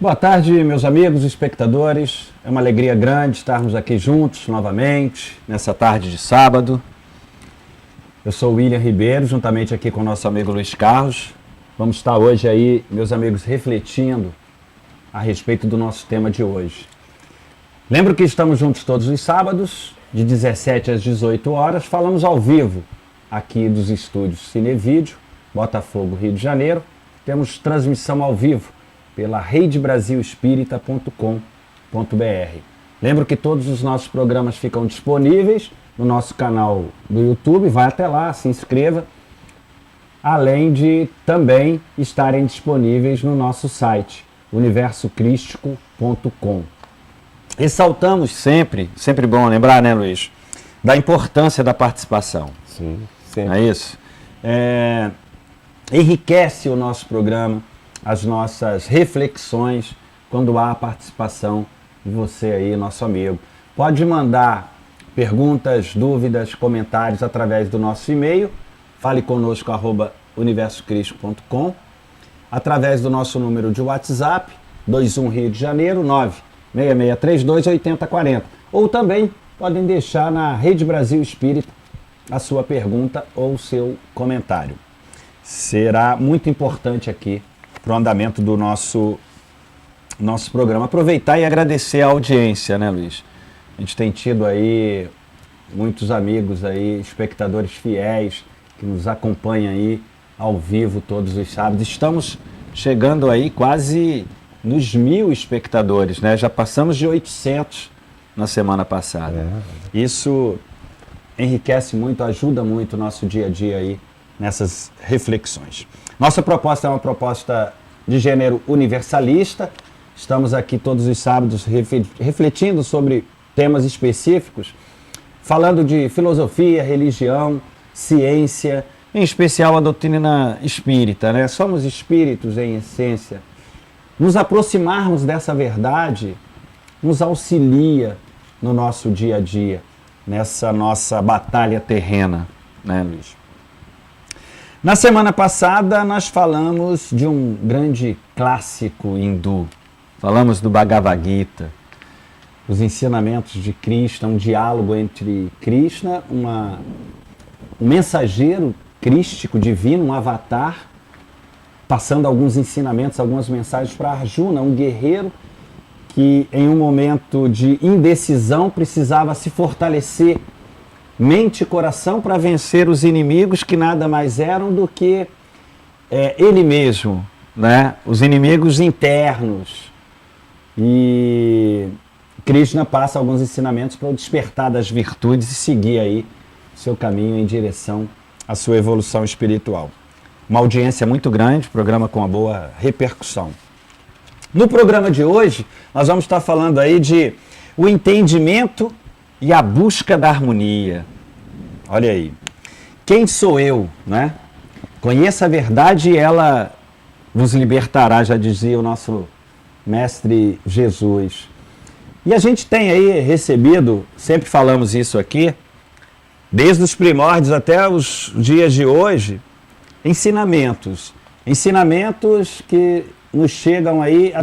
Boa tarde, meus amigos espectadores. É uma alegria grande estarmos aqui juntos novamente, nessa tarde de sábado. Eu sou o William Ribeiro, juntamente aqui com o nosso amigo Luiz Carlos. Vamos estar hoje aí, meus amigos, refletindo a respeito do nosso tema de hoje. Lembro que estamos juntos todos os sábados, de 17 às 18 horas. Falamos ao vivo aqui dos estúdios Cinevídeo, Botafogo, Rio de Janeiro. Temos transmissão ao vivo pela redebrasilespírita.com.br. Lembro que todos os nossos programas ficam disponíveis no nosso canal do YouTube. Vai até lá, se inscreva. Além de também estarem disponíveis no nosso site, universocrístico.com. Ressaltamos sempre bom lembrar, né, Luiz, da importância da participação. Sim, sempre. Não é isso? Enriquece o nosso programa, as nossas reflexões, quando há a participação de você aí, nosso amigo. Pode mandar perguntas, dúvidas, comentários através do nosso e-mail, faleconosco@universocrístico.com, através do nosso número de WhatsApp, 21 Rio de Janeiro, 966328040. Ou também podem deixar na Rede Brasil Espírita a sua pergunta ou o seu comentário. Será muito importante aqui para o andamento do nosso programa. Aproveitar e agradecer a audiência, né, Luiz? A gente tem tido aí muitos amigos aí, espectadores fiéis, que nos acompanham aí ao vivo todos os sábados. Estamos chegando aí quase nos 1.000 espectadores, né? Já passamos de 800 na semana passada. Isso enriquece muito, ajuda muito o nosso dia a dia aí nessas reflexões. Nossa proposta é uma proposta de gênero universalista. Estamos aqui todos os sábados refletindo sobre temas específicos, falando de filosofia, religião, ciência, em especial a doutrina espírita, né? Somos espíritos em essência. Nos aproximarmos dessa verdade nos auxilia no nosso dia a dia, nessa nossa batalha terrena, né, Luiz? Na semana passada nós falamos de um grande clássico hindu. Falamos do Bhagavad Gita, os ensinamentos de Krishna, um diálogo entre Krishna, um mensageiro crístico divino, um avatar, passando alguns ensinamentos, algumas mensagens para Arjuna, um guerreiro que em um momento de indecisão precisava se fortalecer mente e coração para vencer os inimigos que nada mais eram do que ele mesmo, né? Os inimigos internos. E Krishna passa alguns ensinamentos para o despertar das virtudes e seguir aí seu caminho em direção à sua evolução espiritual. Uma audiência muito grande, programa com uma boa repercussão. No programa de hoje, nós vamos estar falando aí de o entendimento e a busca da harmonia. Olha aí. Quem sou eu, né? Conheça a verdade e ela vos libertará, já dizia o nosso mestre Jesus. E a gente tem aí recebido, sempre falamos isso aqui, desde os primórdios até os dias de hoje, ensinamentos que nos chegam aí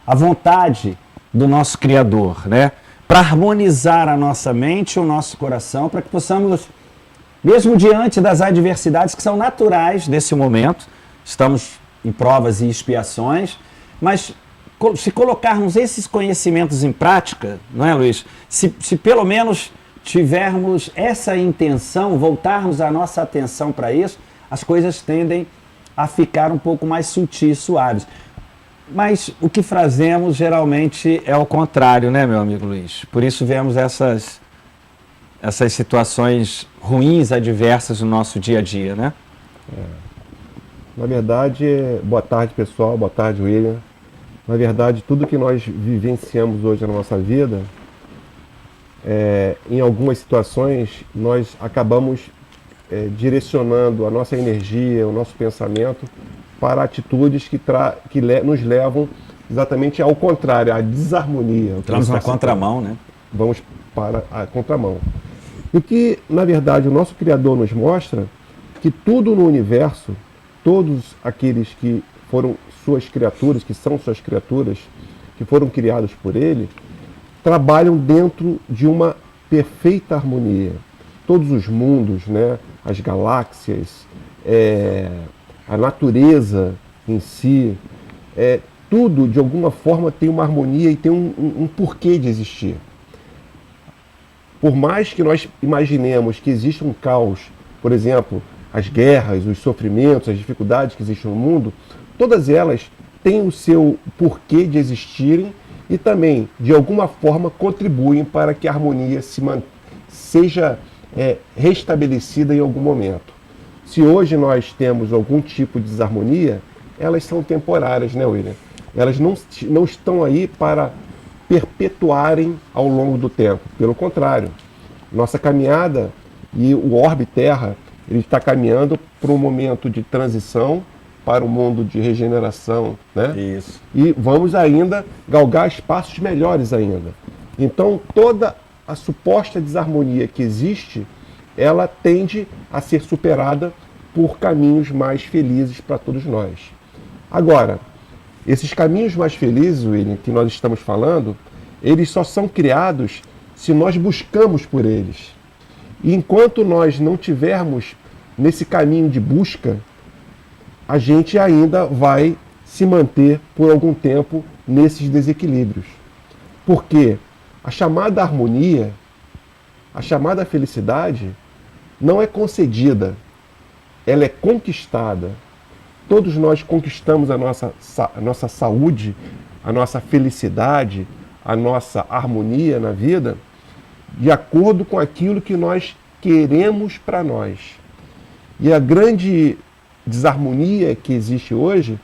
a vontade do nosso Criador, né? Para harmonizar a nossa mente e o nosso coração, para que possamos, mesmo diante das adversidades que são naturais desse momento, estamos em provas e expiações, mas se colocarmos esses conhecimentos em prática, não é, Luiz? Se pelo menos tivermos essa intenção, voltarmos a nossa atenção para isso, as coisas tendem a ficar um pouco mais sutis e suaves. Mas o que fazemos geralmente é o contrário, né, meu amigo Luiz? Por isso vemos essas situações ruins, adversas no nosso dia a dia, né? Na verdade, boa tarde, pessoal, boa tarde, William. Na verdade, tudo que nós vivenciamos hoje na nossa vida, em algumas situações, nós acabamos direcionando a nossa energia, o nosso pensamento para atitudes que nos levam exatamente ao contrário, à desarmonia. Entramos na contramão, né? Vamos para a contramão. E que, na verdade, o nosso Criador nos mostra que tudo no universo, todos aqueles que foram suas criaturas, que são suas criaturas, que foram criados por ele, trabalham dentro de uma perfeita harmonia. Todos os mundos, né, as galáxias, a natureza em si, tudo de alguma forma tem uma harmonia e tem um porquê de existir. Por mais que nós imaginemos que existe um caos, por exemplo, as guerras, os sofrimentos, as dificuldades que existem no mundo, todas elas têm o seu porquê de existirem e também, de alguma forma, contribuem para que a harmonia seja restabelecida em algum momento. Se hoje nós temos algum tipo de desarmonia, elas são temporárias, né, William? Elas não estão aí para perpetuarem ao longo do tempo. Pelo contrário, nossa caminhada e o orbe Terra, ele está caminhando para um momento de transição para um mundo de regeneração, né? Isso. E vamos ainda galgar espaços melhores ainda. Então, toda a suposta desarmonia que existe, ela tende a ser superada por caminhos mais felizes para todos nós. Agora, esses caminhos mais felizes, William, que nós estamos falando, eles só são criados se nós buscamos por eles. E enquanto nós não tivermos nesse caminho de busca, a gente ainda vai se manter por algum tempo nesses desequilíbrios. Porque a chamada harmonia, a chamada felicidade, não é concedida, ela é conquistada. Todos nós conquistamos a nossa saúde, a nossa felicidade, a nossa harmonia na vida, de acordo com aquilo que nós queremos para nós. E a grande desarmonia que existe hoje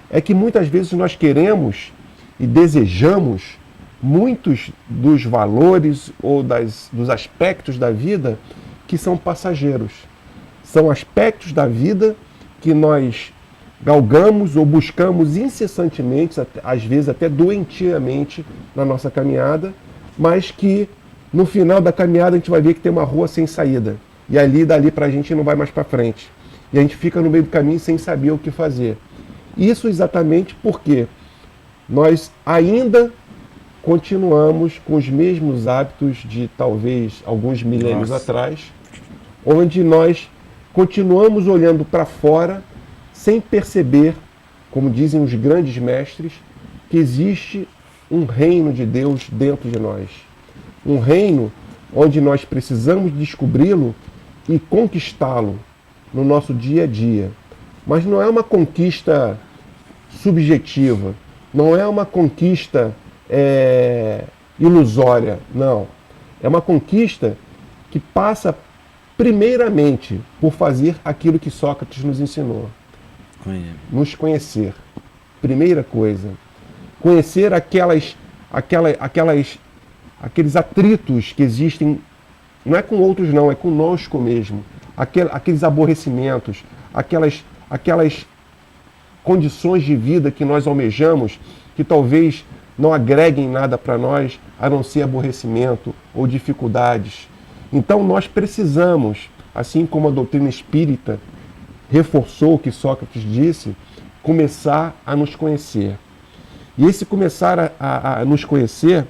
é que muitas vezes nós queremos e desejamos muitos dos valores ou dos aspectos da vida que são passageiros. São aspectos da vida que nós galgamos ou buscamos incessantemente, às vezes até doentiamente na nossa caminhada, mas que no final da caminhada a gente vai ver que tem uma rua sem saída. E dali para a gente não vai mais para frente. E a gente fica no meio do caminho sem saber o que fazer. Isso exatamente porque nós ainda continuamos com os mesmos hábitos de talvez alguns milênios atrás, onde nós continuamos olhando para fora sem perceber, como dizem os grandes mestres, que existe um reino de Deus dentro de nós. Um reino onde nós precisamos descobri-lo e conquistá-lo no nosso dia a dia. Mas não é uma conquista subjetiva, não é uma conquista ilusória, não. É uma conquista que passa primeiramente por fazer aquilo que Sócrates nos ensinou. Nos conhecer. Primeira coisa. Conhecer aqueles atritos que existem, não é com outros não, é conosco mesmo. Aqueles aborrecimentos, aquelas condições de vida que nós almejamos, que talvez não agreguem nada para nós, a não ser aborrecimento ou dificuldades. Então nós precisamos, assim como a doutrina espírita reforçou o que Sócrates disse, começar a nos conhecer. E esse começar a nos conhecer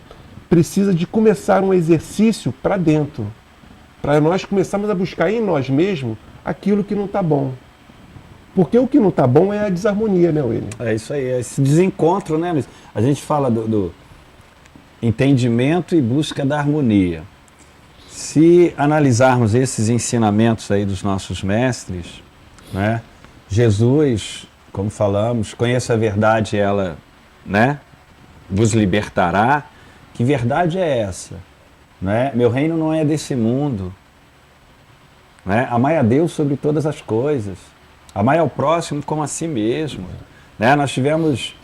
precisa de começar um exercício para dentro, para nós começarmos a buscar em nós mesmos aquilo que não está bom. Porque o que não está bom é a desarmonia, né, William? É isso aí, é esse desencontro, né? A gente fala do entendimento e busca da harmonia. Se analisarmos esses ensinamentos aí dos nossos mestres, né? Jesus, como falamos, conheça a verdade, ela, né, vos libertará. Que verdade é essa? Né? Meu reino não é desse mundo. Né? Amai a Deus sobre todas as coisas. Amai ao próximo como a si mesmo. Né? Nós tivemos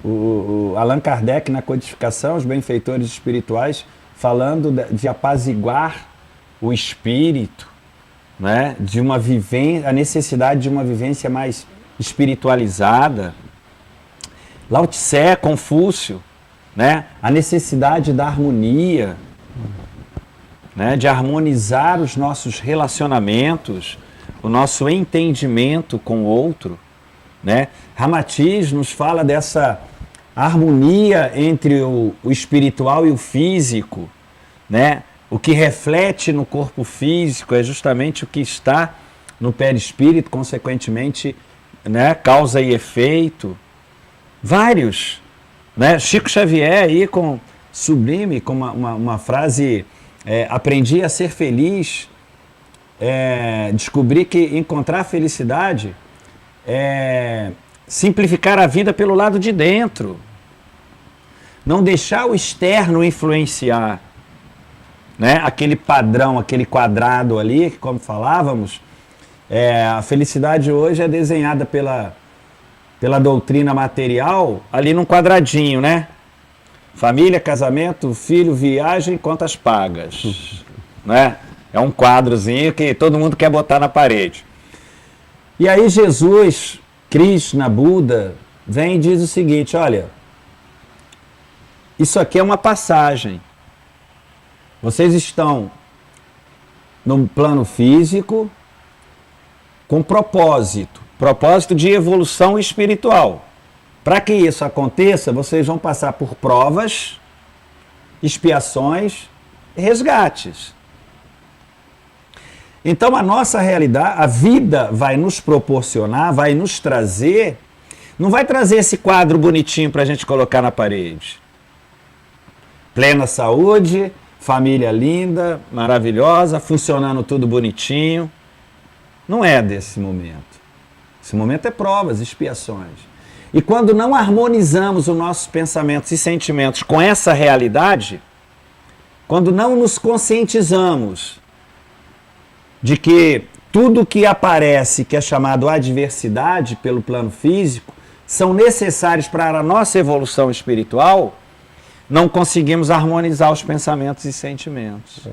o Allan Kardec na codificação, os benfeitores espirituais, falando de apaziguar o espírito, né? De uma vivência, a necessidade de uma vivência mais espiritualizada. Lao Tse, Confúcio, né? A necessidade da harmonia, né? De harmonizar os nossos relacionamentos, o nosso entendimento com o outro, né? Ramatiz nos fala dessa harmonia entre o espiritual e o físico, né? O que reflete no corpo físico é justamente o que está no perispírito, consequentemente, né? Causa e efeito. Vários, né? Chico Xavier aí com sublime, com uma frase, aprendi a ser feliz, descobri que encontrar a felicidade é simplificar a vida pelo lado de dentro, não deixar o externo influenciar, né? Aquele padrão, aquele quadrado ali, que como falávamos, a felicidade hoje é desenhada pela doutrina material ali num quadradinho, né? Família, casamento, filho, viagem, contas pagas, né? É um quadrozinho que todo mundo quer botar na parede. E aí Jesus, Krishna, Buda, vem e diz o seguinte, olha, isso aqui é uma passagem. Vocês estão no plano físico com propósito de evolução espiritual. Para que isso aconteça, vocês vão passar por provas, expiações e resgates. Então a nossa realidade, a vida vai nos proporcionar, vai nos trazer, não vai trazer esse quadro bonitinho para a gente colocar na parede. Plena saúde, família linda, maravilhosa, funcionando tudo bonitinho. Não é desse momento. Esse momento é provas, expiações. E quando não harmonizamos os nossos pensamentos e sentimentos com essa realidade, quando não nos conscientizamos de que tudo que aparece, que é chamado adversidade pelo plano físico, são necessários para a nossa evolução espiritual, não conseguimos harmonizar os pensamentos e sentimentos.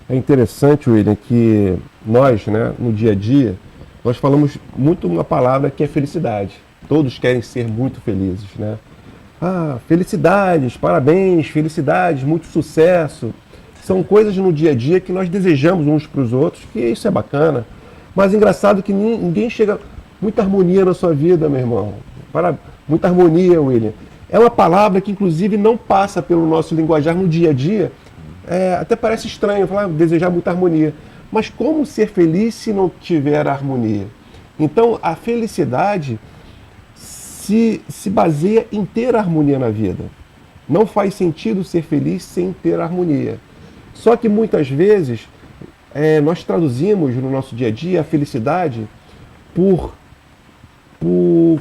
É interessante, William, que nós, né, no dia a dia, nós falamos muito uma palavra que é felicidade. Todos querem ser muito felizes, né? Ah, felicidades, parabéns, felicidades, muito sucesso. São coisas no dia a dia que nós desejamos uns para os outros, que isso é bacana. Mas engraçado que ninguém chega... Muita harmonia na sua vida, meu irmão. Muita harmonia, William. É uma palavra que, inclusive, não passa pelo nosso linguajar no dia a dia. Até parece estranho falar, desejar muita harmonia. Mas como ser feliz se não tiver harmonia? Então, a felicidade se baseia em ter harmonia na vida. Não faz sentido ser feliz sem ter harmonia. Só que muitas vezes nós traduzimos no nosso dia a dia a felicidade por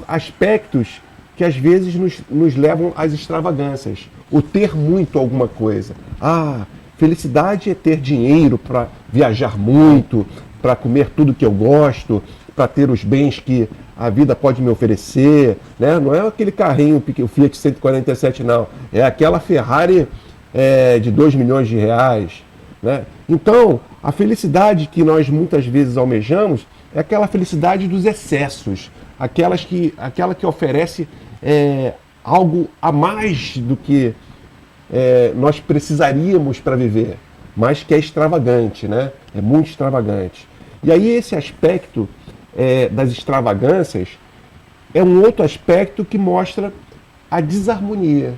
aspectos que às vezes nos levam às extravagâncias. O ter muito alguma coisa. Ah, felicidade é ter dinheiro para viajar muito, para comer tudo que eu gosto, para ter os bens que a vida pode me oferecer, né? Não é aquele carrinho, o Fiat 147, não. É aquela Ferrari de 2 milhões de reais, né? Então, a felicidade que nós muitas vezes almejamos é aquela felicidade dos excessos, aquela que oferece algo a mais do que nós precisaríamos para viver, mas que é extravagante, né? É muito extravagante. E aí esse aspecto das extravagâncias é um outro aspecto que mostra a desarmonia.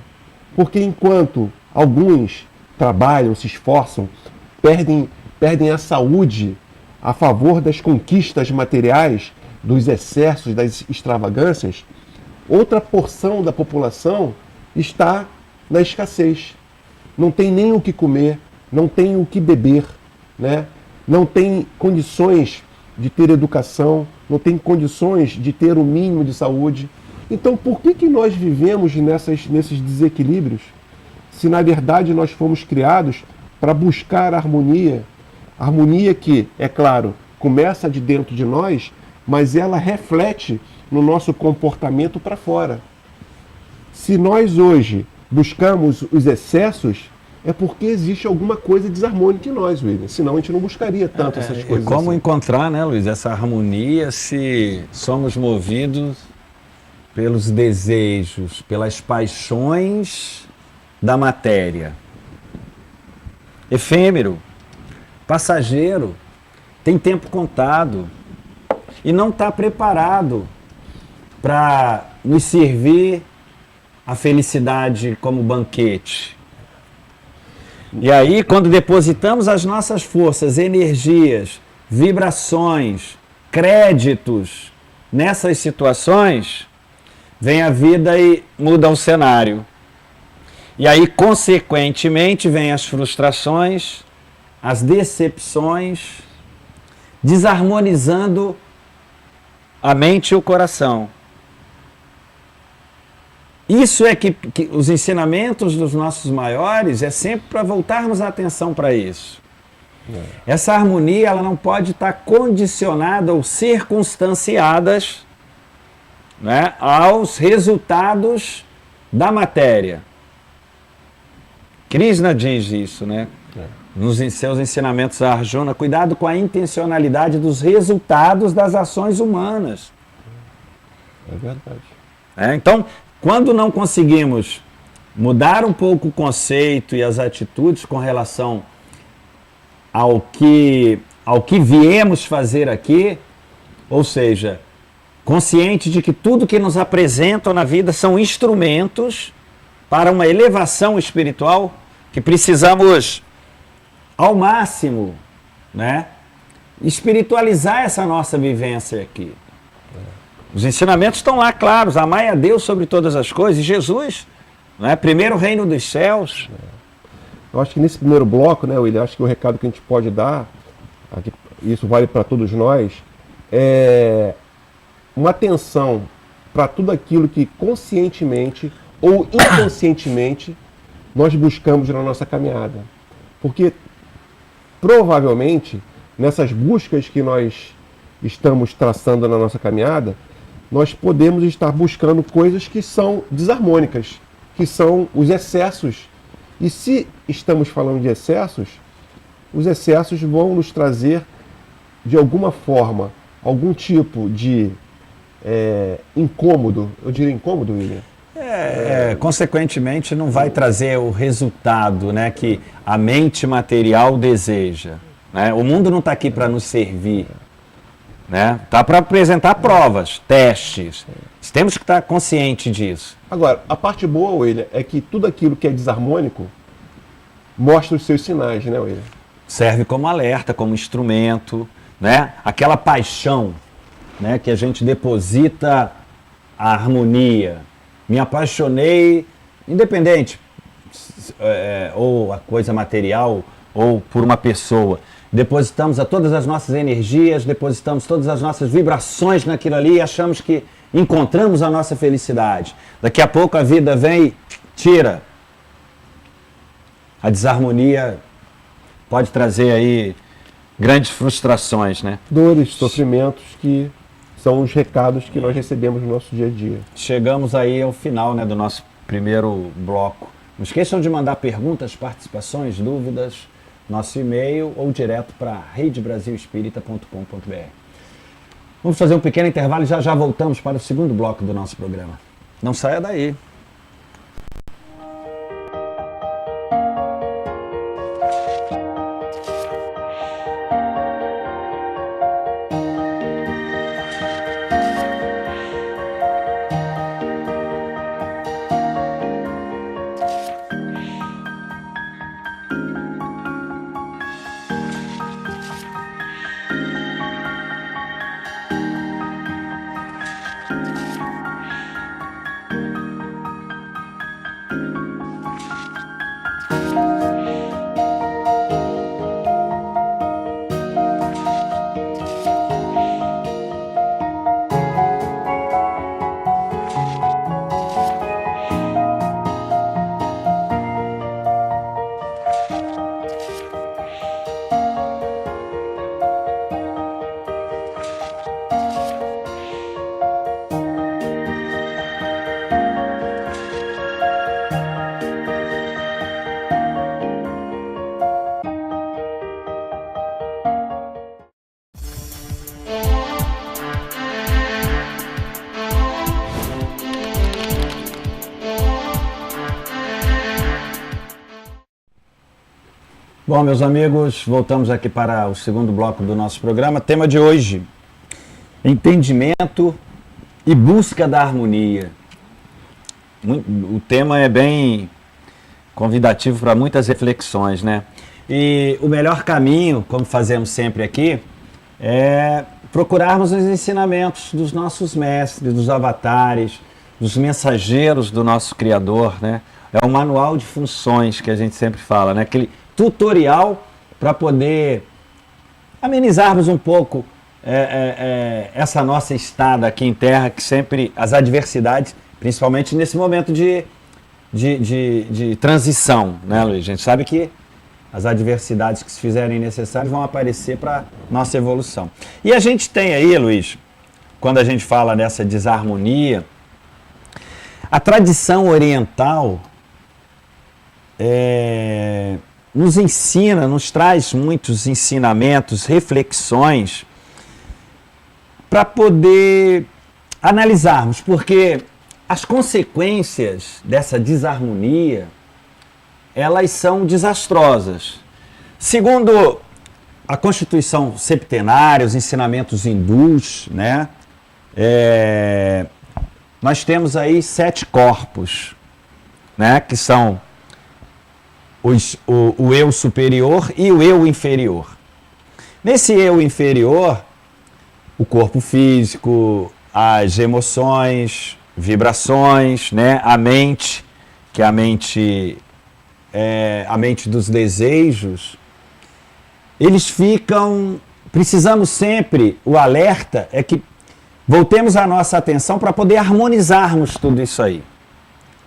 Porque enquanto alguns trabalham, se esforçam, perdem a saúde a favor das conquistas materiais, dos excessos, das extravagâncias, outra porção da população está na escassez. Não tem nem o que comer, não tem o que beber, né? Não tem condições de ter educação, não tem condições de ter o mínimo de saúde. Então, por que nós vivemos nesses desequilíbrios, se na verdade nós fomos criados para buscar harmonia? Harmonia que, é claro, começa de dentro de nós, mas ela reflete no nosso comportamento para fora. Se nós hoje buscamos os excessos, é porque existe alguma coisa desarmônica em nós, William. Senão a gente não buscaria tanto essas coisas. E como assim. encontrar, né, Luiz, essa harmonia se somos movidos pelos desejos, pelas paixões da matéria? Efêmero, passageiro, tem tempo contado e não está preparado para nos servir a felicidade como banquete. E aí, quando depositamos as nossas forças, energias, vibrações, créditos nessas situações, vem a vida e muda o cenário. E aí, consequentemente, vêm as frustrações, as decepções, desarmonizando a mente e o coração. Isso é que os ensinamentos dos nossos maiores é sempre para voltarmos a atenção para isso. Essa harmonia ela não pode estar condicionada ou circunstanciadas, né, aos resultados da matéria. Krishna diz isso, né? Nos seus ensinamentos a Arjuna, cuidado com a intencionalidade dos resultados das ações humanas. É verdade. Então, quando não conseguimos mudar um pouco o conceito e as atitudes com relação ao que viemos fazer aqui, ou seja, consciente de que tudo que nos apresentam na vida são instrumentos para uma elevação espiritual, que precisamos, ao máximo, né, espiritualizar essa nossa vivência aqui. Os ensinamentos estão lá claros, amai a Deus sobre todas as coisas, e Jesus, né, primeiro reino dos céus. Eu acho que nesse primeiro bloco, né, William, acho que o recado que a gente pode dar, aqui, isso vale para todos nós, é uma atenção para tudo aquilo que conscientemente ou inconscientemente nós buscamos na nossa caminhada. Porque provavelmente nessas buscas que nós estamos traçando na nossa caminhada, nós podemos estar buscando coisas que são desarmônicas, que são os excessos. E se estamos falando de excessos, os excessos vão nos trazer, de alguma forma, algum tipo de incômodo. Eu diria incômodo, William? Consequentemente, não vai trazer o resultado, né, que a mente material deseja. Né? O mundo não está aqui para nos servir. Né? Está para apresentar provas, testes. Temos que estar conscientes disso. Agora, a parte boa, William, é que tudo aquilo que é desarmônico mostra os seus sinais, né, William? Serve como alerta, como instrumento, né? Aquela paixão, né, que a gente deposita a harmonia. Me apaixonei, independente, ou a coisa material, ou por uma pessoa. Depositamos todas as nossas energias, depositamos todas as nossas vibrações naquilo ali e achamos que encontramos a nossa felicidade. Daqui a pouco a vida vem e tira. A desarmonia pode trazer aí grandes frustrações, né? Dores, sofrimentos que são os recados que nós recebemos no nosso dia a dia. Chegamos aí ao final, né, do nosso primeiro bloco. Não esqueçam de mandar perguntas, participações, dúvidas, nosso e-mail ou direto para redebrasilespírita.com.br. Vamos fazer um pequeno intervalo e já voltamos para o segundo bloco do nosso programa. Não saia daí. Bom, meus amigos, voltamos aqui para o segundo bloco do nosso programa. Tema de hoje: entendimento e busca da harmonia. O tema é bem convidativo para muitas reflexões, né? E o melhor caminho, como fazemos sempre aqui, é procurarmos os ensinamentos dos nossos mestres, dos avatares, dos mensageiros do nosso Criador, né? É um manual de funções que a gente sempre fala, né? Aquele tutorial para poder amenizarmos um pouco essa nossa estada aqui em Terra, que sempre as adversidades, principalmente nesse momento de transição, né, Luiz? A gente sabe que as adversidades que se fizerem necessárias vão aparecer para nossa evolução. E a gente tem aí, Luiz, quando a gente fala dessa desarmonia, a tradição oriental nos ensina, nos traz muitos ensinamentos, reflexões para poder analisarmos, porque as consequências dessa desarmonia, elas são desastrosas. Segundo a Constituição Septenária, os ensinamentos hindus, né, nós temos aí 7 corpos, né, que são o eu superior e o eu inferior. Nesse eu inferior, o corpo físico, as emoções, vibrações, né, a mente, que é a mente dos desejos, eles ficam... Precisamos sempre, o alerta é que voltemos a nossa atenção para poder harmonizarmos tudo isso aí,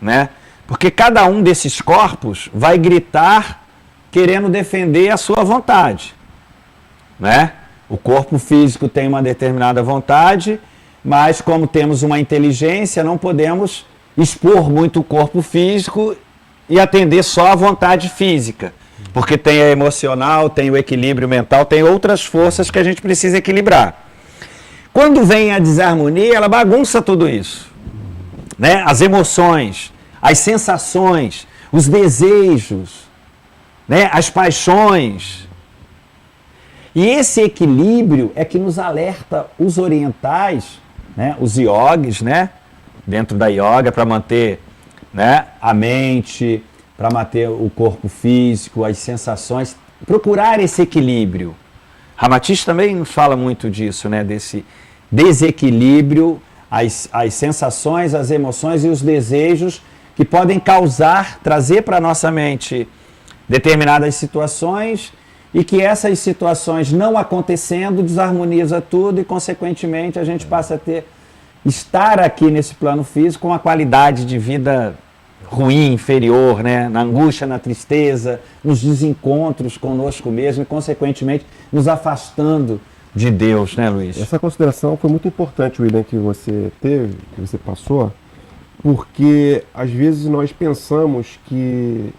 né? Porque cada um desses corpos vai gritar querendo defender a sua vontade, né? O corpo físico tem uma determinada vontade, mas como temos uma inteligência, não podemos expor muito o corpo físico e atender só a vontade física. Porque tem a emocional, tem o equilíbrio mental, tem outras forças que a gente precisa equilibrar. Quando vem a desarmonia, ela bagunça tudo isso, né? As emoções, as sensações, os desejos, né? As paixões. E esse equilíbrio é que nos alerta os orientais, né? Os yogis, né? Dentro da yoga, para manter, né? A mente, para manter o corpo físico, as sensações, procurar esse equilíbrio. Ramatiz também nos fala muito disso, né? Desse desequilíbrio, as sensações, as emoções e os desejos que podem trazer para a nossa mente determinadas situações e que essas situações não acontecendo desarmoniza tudo e, consequentemente, a gente passa a estar aqui nesse plano físico com uma qualidade de vida ruim, inferior, né? Na angústia, na tristeza, nos desencontros conosco mesmo e, consequentemente, nos afastando de Deus, né, Luiz? Essa consideração foi muito importante, William, que você teve, que você passou, porque às vezes nós pensamos que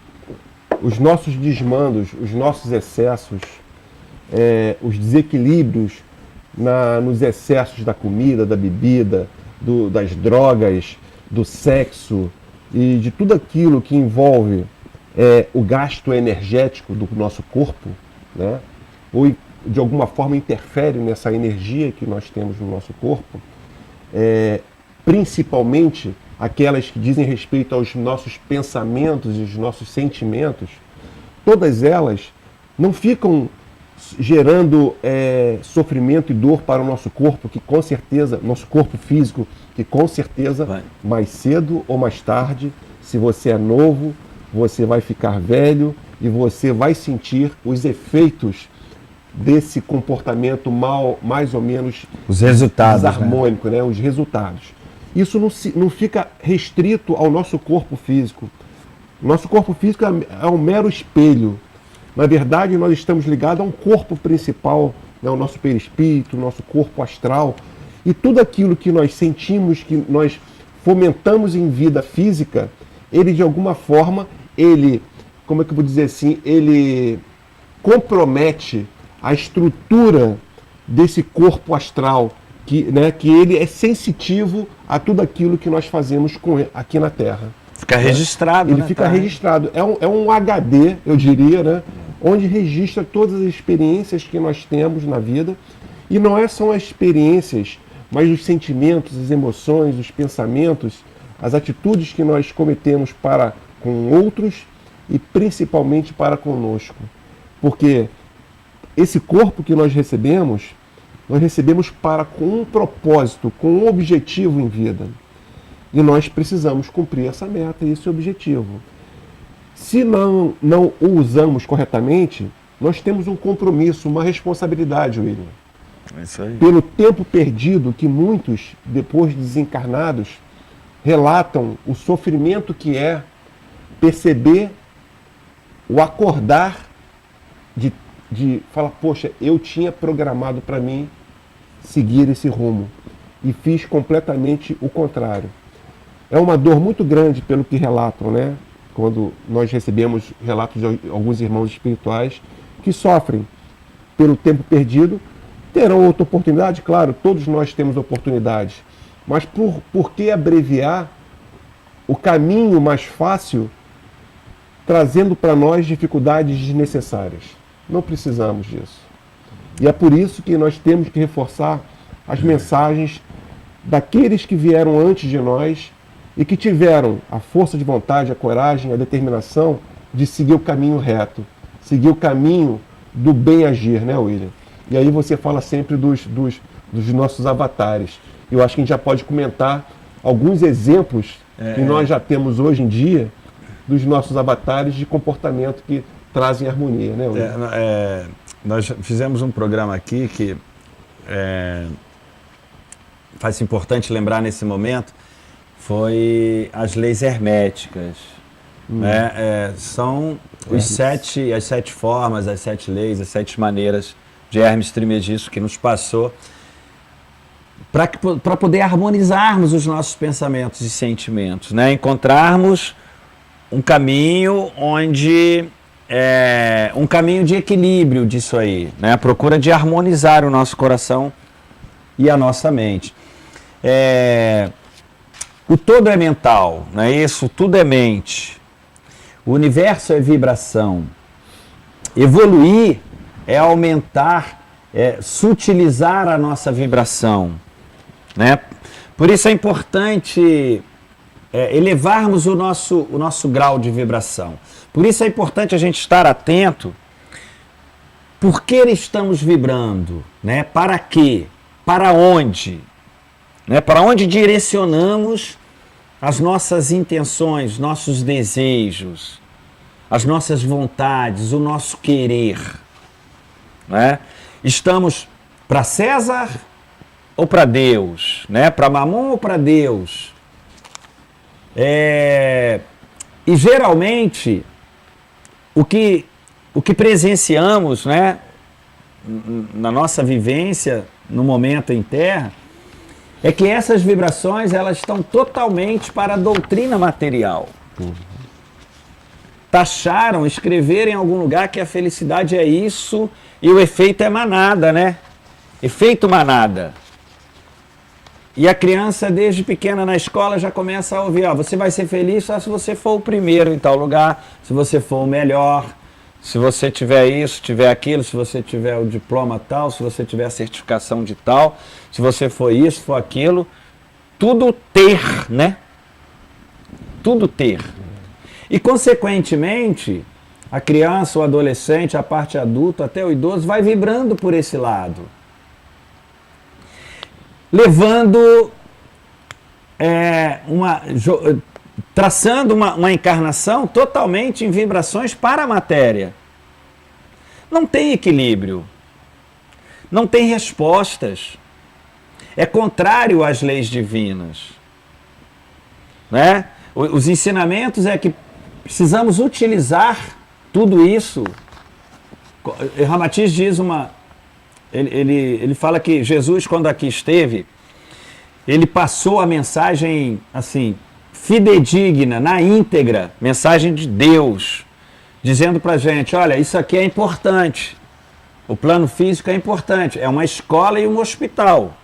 os nossos desmandos, os nossos excessos, os desequilíbrios nos excessos da comida, da bebida, das drogas, do sexo e de tudo aquilo que envolve o gasto energético do nosso corpo, né? Ou de alguma forma interfere nessa energia que nós temos no nosso corpo, principalmente aquelas que dizem respeito aos nossos pensamentos e os nossos sentimentos, todas elas não ficam gerando sofrimento e dor para o nosso corpo, que com certeza, nosso corpo físico, que com certeza, mais cedo ou mais tarde, se você é novo, você vai ficar velho e você vai sentir os efeitos desse comportamento mais ou menos os resultados, desarmônico, né? Os resultados. Isso não fica restrito ao nosso corpo físico. Nosso corpo físico é um mero espelho. Na verdade, nós estamos ligados a um corpo principal, né? O nosso perispírito, o nosso corpo astral. E tudo aquilo que nós sentimos, que nós fomentamos em vida física, ele de alguma forma, como é que eu vou dizer assim, ele compromete a estrutura desse corpo astral, que ele é sensitivo a tudo aquilo que nós fazemos aqui na Terra. Fica registrado. Ele fica registrado. É um HD, eu diria, né? Onde registra todas as experiências que nós temos na vida. E não são as experiências mas os sentimentos, as emoções, os pensamentos, as atitudes que nós cometemos para com outros e principalmente para conosco. Porque esse corpo que nós recebemos para com um propósito, com um objetivo em vida. E nós precisamos cumprir essa meta e esse objetivo. Se não o usamos corretamente, nós temos um compromisso, uma responsabilidade, William. É isso aí. Pelo tempo perdido que muitos, depois de desencarnados, relatam o sofrimento que é perceber o acordar de falar, poxa, eu tinha programado para mim seguir esse rumo e fiz completamente o contrário. É uma dor muito grande pelo que relatam, né? Quando nós recebemos relatos de alguns irmãos espirituais que sofrem pelo tempo perdido, terão outra oportunidade, claro, todos nós temos oportunidades, mas por que abreviar o caminho mais fácil, trazendo para nós dificuldades desnecessárias? Não precisamos disso. E é por isso que nós temos que reforçar as mensagens daqueles que vieram antes de nós e que tiveram a força de vontade, a coragem, a determinação de seguir o caminho reto, seguir o caminho do bem agir, né, William? E aí você fala sempre dos nossos avatares. Eu acho que a gente já pode comentar alguns exemplos que nós já temos hoje em dia dos nossos avatares de comportamento que trazem harmonia, né, William? Nós fizemos um programa aqui que faz importante lembrar nesse momento, foi as leis herméticas. Né? São as 7 formas, as 7 leis, as 7 maneiras de Hermes Trismegisto que nos passou para poder harmonizarmos os nossos pensamentos e sentimentos, né? Encontrarmos um caminho onde um caminho de equilíbrio disso aí, né? A procura de harmonizar o nosso coração e a nossa mente. O todo é mental, não é isso? Tudo é mente. O universo é vibração. Evoluir é aumentar, sutilizar a nossa vibração, né? Por isso é importante elevarmos o nosso grau de vibração. Por isso é importante a gente estar atento. Por que estamos vibrando? Né? Para quê? Para onde? Né? Para onde direcionamos as nossas intenções, nossos desejos, as nossas vontades, o nosso querer? Né? Estamos para César ou para Deus? Né? Para Mamon ou para Deus? E geralmente o que presenciamos, né, na nossa vivência, no momento em Terra, é que essas vibrações elas estão totalmente para a doutrina material. Taxaram, escreveram em algum lugar que a felicidade é isso e o efeito é manada, né? Efeito manada. E a criança, desde pequena na escola, já começa a ouvir, você vai ser feliz só se você for o primeiro em tal lugar, se você for o melhor, se você tiver isso, tiver aquilo, se você tiver o diploma tal, se você tiver a certificação de tal, se você for isso, for aquilo, tudo ter, né? Tudo ter. E, consequentemente, a criança, o adolescente, a parte adulta, até o idoso, vai vibrando por esse lado. Levando, traçando uma encarnação totalmente em vibrações para a matéria. Não tem equilíbrio, não tem respostas, é contrário às leis divinas. Né? Os ensinamentos é que precisamos utilizar tudo isso. Ramatiz diz Ele fala que Jesus, quando aqui esteve, ele passou a mensagem assim, fidedigna, na íntegra, mensagem de Deus, dizendo para a gente, olha, isso aqui é importante, o plano físico é importante, é uma escola e um hospital.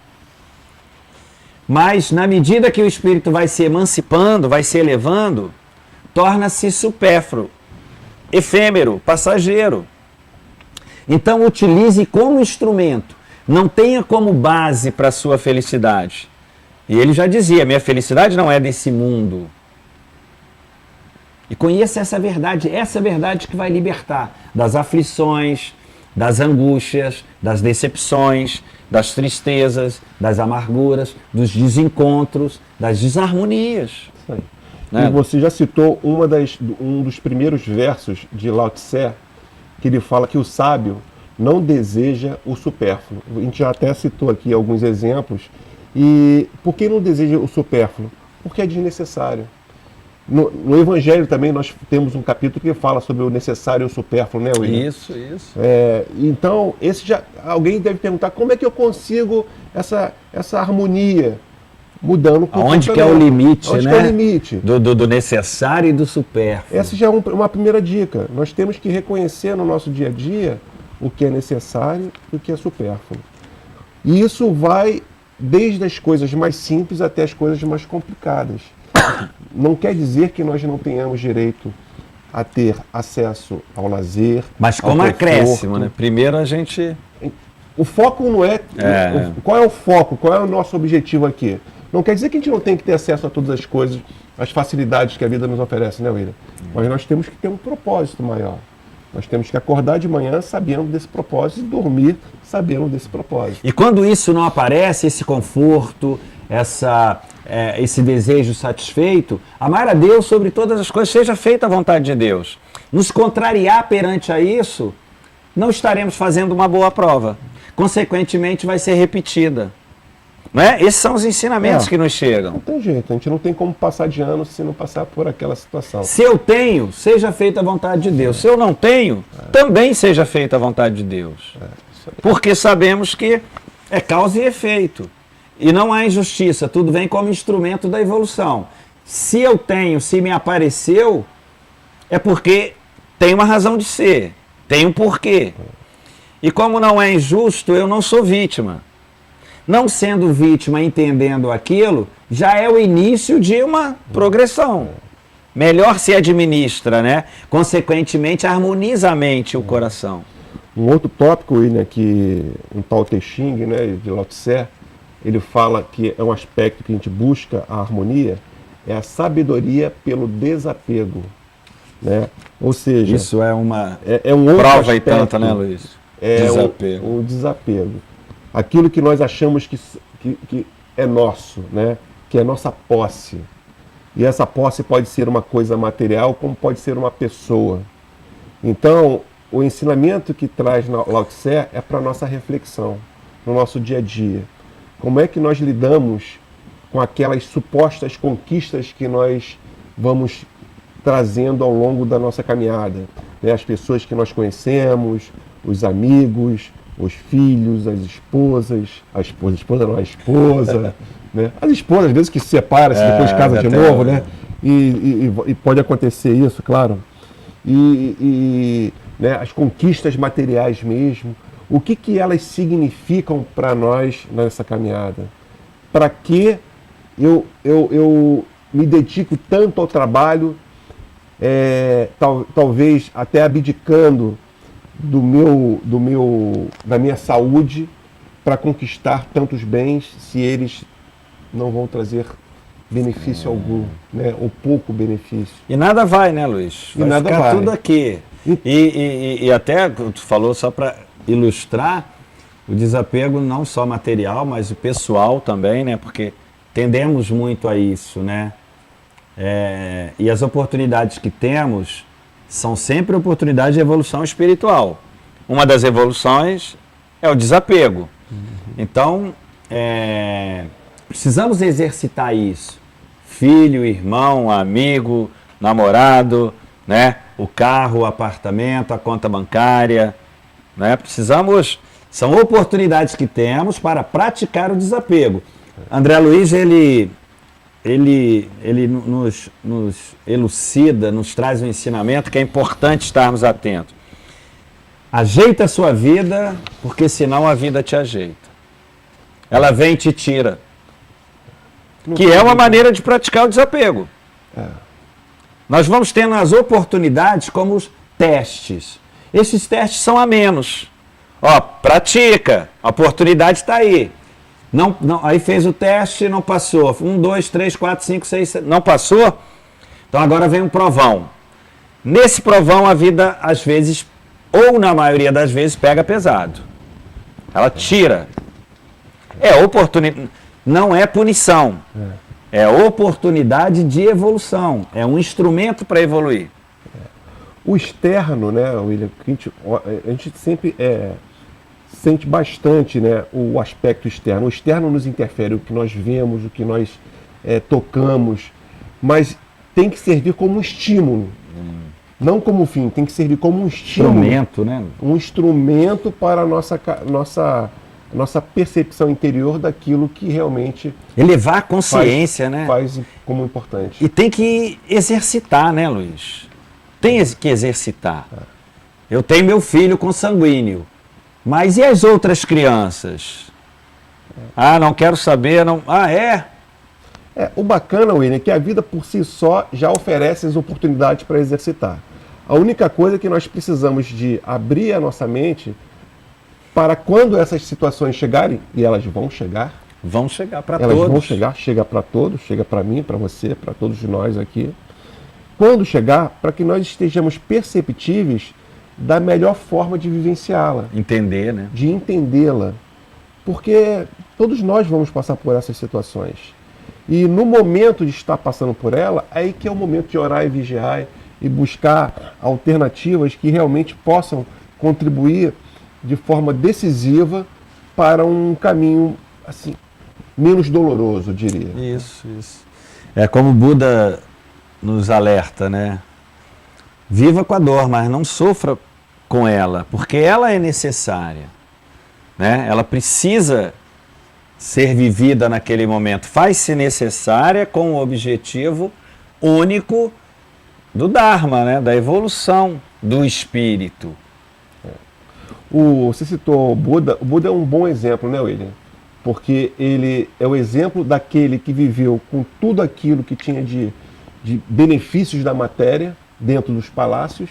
Mas na medida que o espírito vai se emancipando, vai se elevando, torna-se supérfluo, efêmero, passageiro. Então utilize como instrumento, Não tenha como base para a sua felicidade. E ele já dizia, minha felicidade não é desse mundo. E conheça essa verdade que vai libertar das aflições, das angústias, das decepções, das tristezas, das amarguras, dos desencontros, das desarmonias. Né? E você já citou um dos primeiros versos de Lao Tse, que ele fala que o sábio não deseja o supérfluo. A gente já até citou aqui alguns exemplos. E por que não deseja o supérfluo? Porque é desnecessário. No Evangelho também nós temos um capítulo que fala sobre o necessário e o supérfluo, né, William? Isso. Então, alguém deve perguntar como é que eu consigo essa harmonia mudando o comportamento. Onde que é o limite, Onde né? Que é o limite? Do necessário e do supérfluo. Essa já é uma primeira dica. Nós temos que reconhecer no nosso dia a dia o que é necessário e o que é supérfluo. E isso vai desde as coisas mais simples até as coisas mais complicadas. Não quer dizer que nós não tenhamos direito a ter acesso ao lazer, mas como acréscimo, né? Primeiro a gente... O foco não é... Qual é o foco? Qual é o nosso objetivo aqui? Não quer dizer que a gente não tem que ter acesso a todas as coisas, as facilidades que a vida nos oferece, né, William? Mas nós temos que ter um propósito maior. Nós temos que acordar de manhã sabendo desse propósito e dormir sabendo desse propósito. E quando isso não aparece, esse conforto, esse desejo satisfeito, amar a Deus sobre todas as coisas, seja feita a vontade de Deus. Nos contrariar perante a isso, não estaremos fazendo uma boa prova. Consequentemente, vai ser repetida. Não é? Esses são os ensinamentos que nos chegam. Não tem jeito, a gente não tem como passar de ano se não passar por aquela situação. Se eu tenho, seja feita a vontade de Deus. Se eu não tenho, também seja feita a vontade de Deus. Porque sabemos que é causa e efeito. E não há injustiça, tudo vem como instrumento da evolução. Se eu tenho, se me apareceu, é porque tem uma razão de ser, tem um porquê. E como não é injusto, eu não sou vítima. Não sendo vítima, entendendo aquilo, já é o início de uma progressão. Melhor se administra, né? Consequentemente, harmoniza a mente e o coração. Um outro tópico, William, que um Tao Te Ching, né, de Lao Tse, ele fala que é um aspecto que a gente busca a harmonia, é a sabedoria pelo desapego. Né? Ou seja... Isso é uma um outro prova aspecto, e tanta, né, Luiz? Desapego. O desapego. Aquilo que nós achamos que é nosso, né? Que é nossa posse. E essa posse pode ser uma coisa material, como pode ser uma pessoa. Então, o ensinamento que traz Lao Tse é para a nossa reflexão, no nosso dia a dia. Como é que nós lidamos com aquelas supostas conquistas que nós vamos trazendo ao longo da nossa caminhada? Né? As pessoas que nós conhecemos, os amigos, os filhos, as esposas, a esposa, né? As esposas, às vezes, que se separam, depois casa de novo, né? E pode acontecer isso, claro. Né, as conquistas materiais mesmo, o que elas significam para nós nessa caminhada? Para que eu me dedico tanto ao trabalho, talvez até abdicando da minha saúde para conquistar tantos bens, se eles não vão trazer benefício algum, né? Ou pouco benefício. E nada vai, né, Luiz? Vai ficar tudo aqui. E até, tu falou, só para ilustrar, o desapego não só material, mas o pessoal também, né? Porque tendemos muito a isso, né? E as oportunidades que temos são sempre oportunidades de evolução espiritual. Uma das evoluções é o desapego. Então, precisamos exercitar isso. Filho, irmão, amigo, namorado, né? O carro, o apartamento, a conta bancária, né? Precisamos, são oportunidades que temos para praticar o desapego. André Luiz, ele nos elucida, nos traz um ensinamento que é importante estarmos atentos. Ajeita a sua vida, porque senão a vida te ajeita. Ela vem e te tira. Que é uma maneira de praticar o desapego. Nós vamos tendo as oportunidades como os testes. Esses testes são amenos. Ó, pratica, a oportunidade está aí. Não, aí fez o teste, não passou. 1, 2, 3, 4, 5, 6, 7, não passou? Então agora vem um provão. Nesse provão a vida, às vezes, ou na maioria das vezes, pega pesado. Ela tira. É oportunidade, não é punição. É oportunidade de evolução. É um instrumento para evoluir. O externo, né, William, a gente sempre sente bastante, né, o aspecto externo. O externo nos interfere, o que nós vemos, o que nós tocamos, mas tem que servir como um estímulo, não como fim, tem que servir como um estímulo. Instrumento, né? Um instrumento para a nossa percepção interior daquilo que realmente Elevar a consciência, né? faz como importante. E tem que exercitar, né, Luiz? Tem que exercitar. Eu tenho meu filho consanguíneo, mas e as outras crianças? Ah, não quero saber, não. Ah, é? O bacana, William, é que a vida por si só já oferece as oportunidades para exercitar. A única coisa é que nós precisamos de abrir a nossa mente para quando essas situações chegarem, e elas vão chegar. Vão chegar para todos. Elas vão chegar, chega para todos, chega para mim, para você, para todos nós aqui. Quando chegar, para que nós estejamos perceptíveis da melhor forma de vivenciá-la. Entender, né? De entendê-la. Porque todos nós vamos passar por essas situações. E no momento de estar passando por ela, aí que é o momento de orar e vigiar e buscar alternativas que realmente possam contribuir de forma decisiva para um caminho assim menos doloroso, eu diria. Isso. É como o Buda nos alerta, né? Viva com a dor, mas não sofra com ela, porque ela é necessária, né? Ela precisa ser vivida naquele momento. Faz-se necessária com o objetivo único do Dharma, né? Da evolução do espírito. Você citou o Buda. O Buda é um bom exemplo, né, William? Porque ele é o exemplo daquele que viveu com tudo aquilo que tinha de benefícios da matéria dentro dos palácios,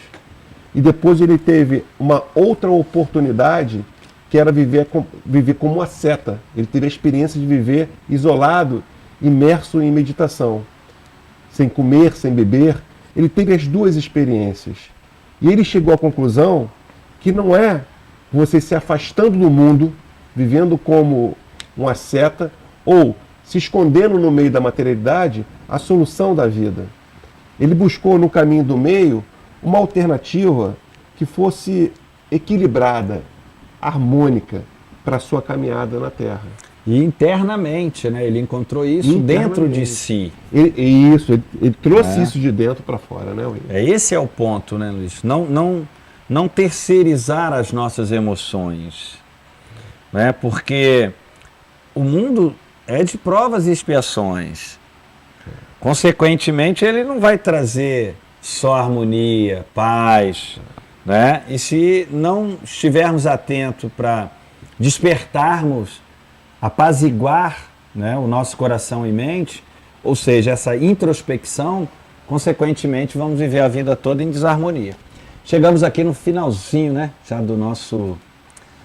e depois ele teve uma outra oportunidade que era viver como uma seta. Ele teve a experiência de viver isolado, imerso em meditação, sem comer, sem beber. Ele teve as duas experiências. E ele chegou à conclusão que não é você se afastando do mundo, vivendo como uma seta, ou se escondendo no meio da materialidade, a solução da vida. Ele buscou no caminho do meio uma alternativa que fosse equilibrada, harmônica para a sua caminhada na Terra. E internamente, né? Ele encontrou isso dentro de si. Ele trouxe isso de dentro para fora, né, William? Esse é o ponto, né, Luiz? Não terceirizar as nossas emoções, né? Porque o mundo é de provas e expiações. Consequentemente, ele não vai trazer só harmonia, paz, né? E se não estivermos atentos para despertarmos, apaziguar, né, o nosso coração e mente, ou seja, essa introspecção, consequentemente vamos viver a vida toda em desarmonia. Chegamos aqui no finalzinho, né, já do nosso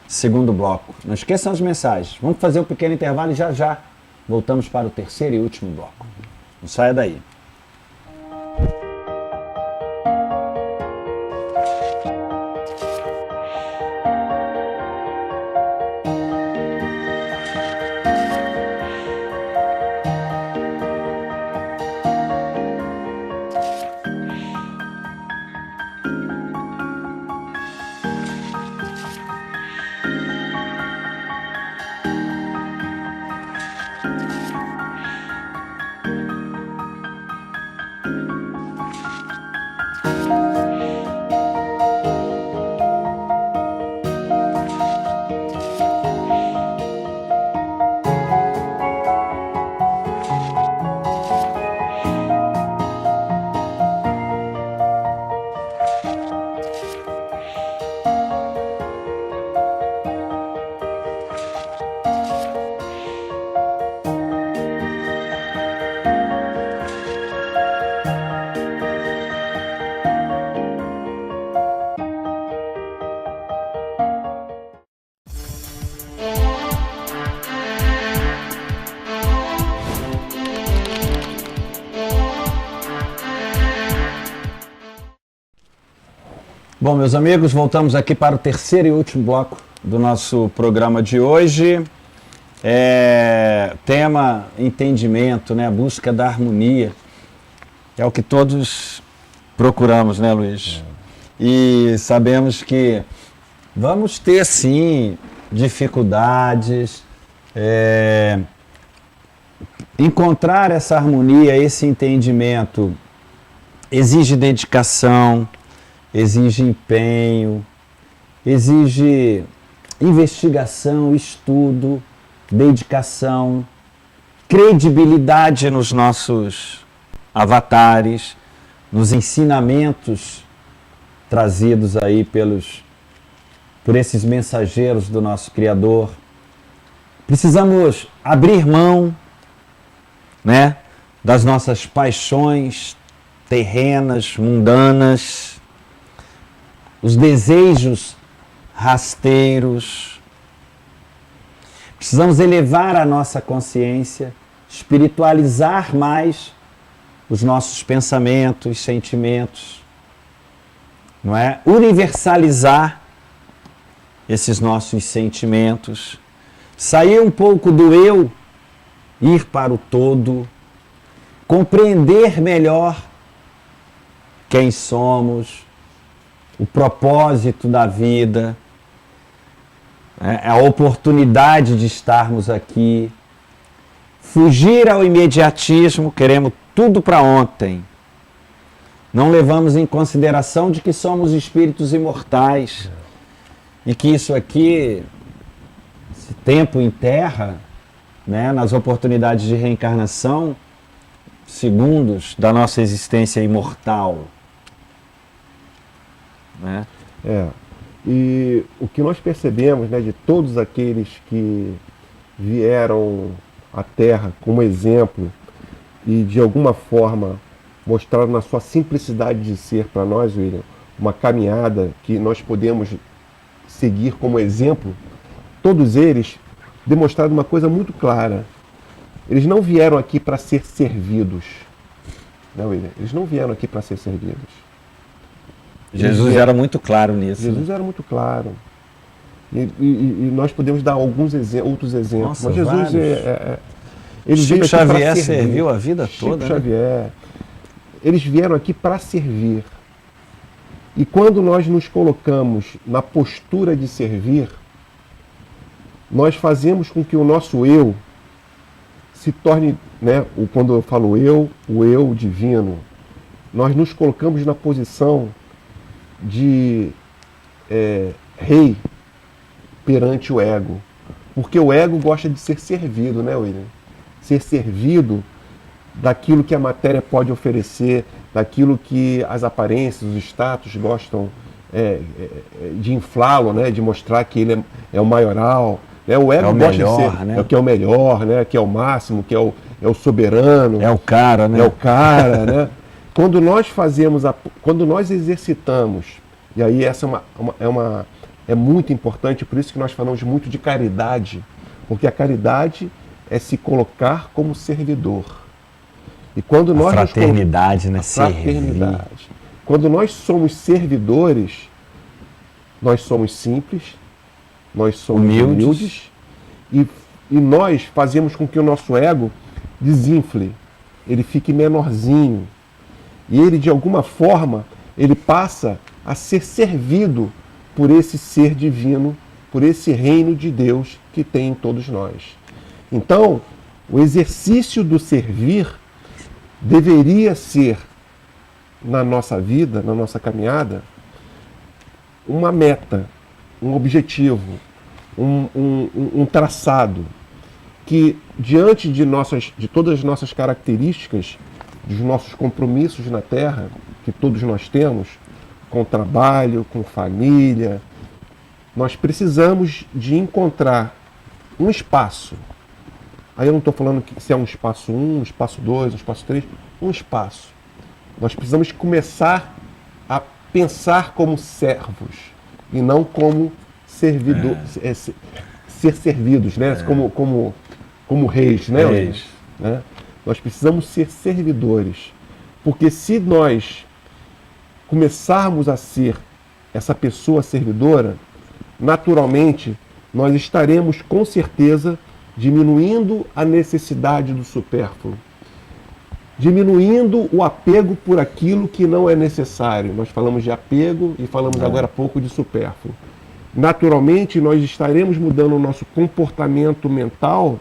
segundo bloco. Não esqueçam as mensagens. Vamos fazer um pequeno intervalo e já voltamos para o terceiro e último bloco. Não saia daí. Bom, meus amigos, voltamos aqui para o terceiro e último bloco do nosso programa de hoje. Tema entendimento, né? A busca da harmonia. É o que todos procuramos, né, Luiz? E sabemos que vamos ter, sim, dificuldades. Encontrar essa harmonia, esse entendimento, exige dedicação, exige empenho, exige investigação, estudo, dedicação, credibilidade nos nossos avatares, nos ensinamentos trazidos aí por esses mensageiros do nosso Criador. Precisamos abrir mão, né, das nossas paixões terrenas, mundanas, os desejos rasteiros. Precisamos elevar a nossa consciência, espiritualizar mais os nossos pensamentos, sentimentos, não é? Universalizar esses nossos sentimentos, sair um pouco do eu, ir para o todo, compreender melhor quem somos, o propósito da vida, a oportunidade de estarmos aqui, fugir ao imediatismo, queremos tudo para ontem. Não levamos em consideração de que somos espíritos imortais e que isso aqui, esse tempo em terra, né, nas oportunidades de reencarnação, segundos da nossa existência imortal. Né? E o que nós percebemos, né, de todos aqueles que vieram à Terra como exemplo e de alguma forma mostraram na sua simplicidade de ser para nós, William, uma caminhada que nós podemos seguir como exemplo, todos eles demonstraram uma coisa muito clara. Eles não vieram aqui para ser servidos. Não, William? Eles não vieram aqui para ser servidos. Jesus era muito claro nisso. Jesus era muito claro. E nós podemos dar alguns outros exemplos. Nossa, mas Jesus ele Chico veio aqui Xavier para servir. serviu a vida Chico toda. Xavier. Né? Eles vieram aqui para servir. E quando nós nos colocamos na postura de servir, nós fazemos com que o nosso eu se torne, né, quando eu falo eu, o eu divino, nós nos colocamos na posição de rei perante o ego. Porque o ego gosta de ser servido, né, William? Ser servido daquilo que a matéria pode oferecer, daquilo que as aparências, os status gostam de inflá-lo, né, de mostrar que ele é o maioral. Né? O ego gosta de ser, né? Que é o melhor, né? Que é o máximo, que é o soberano. É o cara, né? É o cara, né? Quando nós fazemos, quando nós exercitamos, e aí essa é muito importante, por isso que nós falamos muito de caridade, porque a caridade é se colocar como servidor. E quando nós fraternidade, né? Fraternidade. Quando nós somos servidores, nós somos simples, nós somos humildes e nós fazemos com que o nosso ego desinfle, ele fique menorzinho. E ele, de alguma forma, ele passa a ser servido por esse ser divino, por esse reino de Deus que tem em todos nós. Então, o exercício do servir deveria ser, na nossa vida, na nossa caminhada, uma meta, um objetivo, um traçado, que diante de todas as nossas características, dos nossos compromissos na Terra, que todos nós temos, com trabalho, com família, nós precisamos de encontrar um espaço. Aí eu não estou falando se é um espaço 1, um espaço 2, um espaço 3, um espaço. Nós precisamos começar a pensar como servos e não como servidor, ser servidos, né? Como reis, né? Reis. Né? Nós precisamos ser servidores, porque se nós começarmos a ser essa pessoa servidora, naturalmente nós estaremos com certeza diminuindo a necessidade do supérfluo, diminuindo o apego por aquilo que não é necessário. Nós falamos de apego e falamos agora há pouco de supérfluo. Naturalmente, nós estaremos mudando o nosso comportamento mental,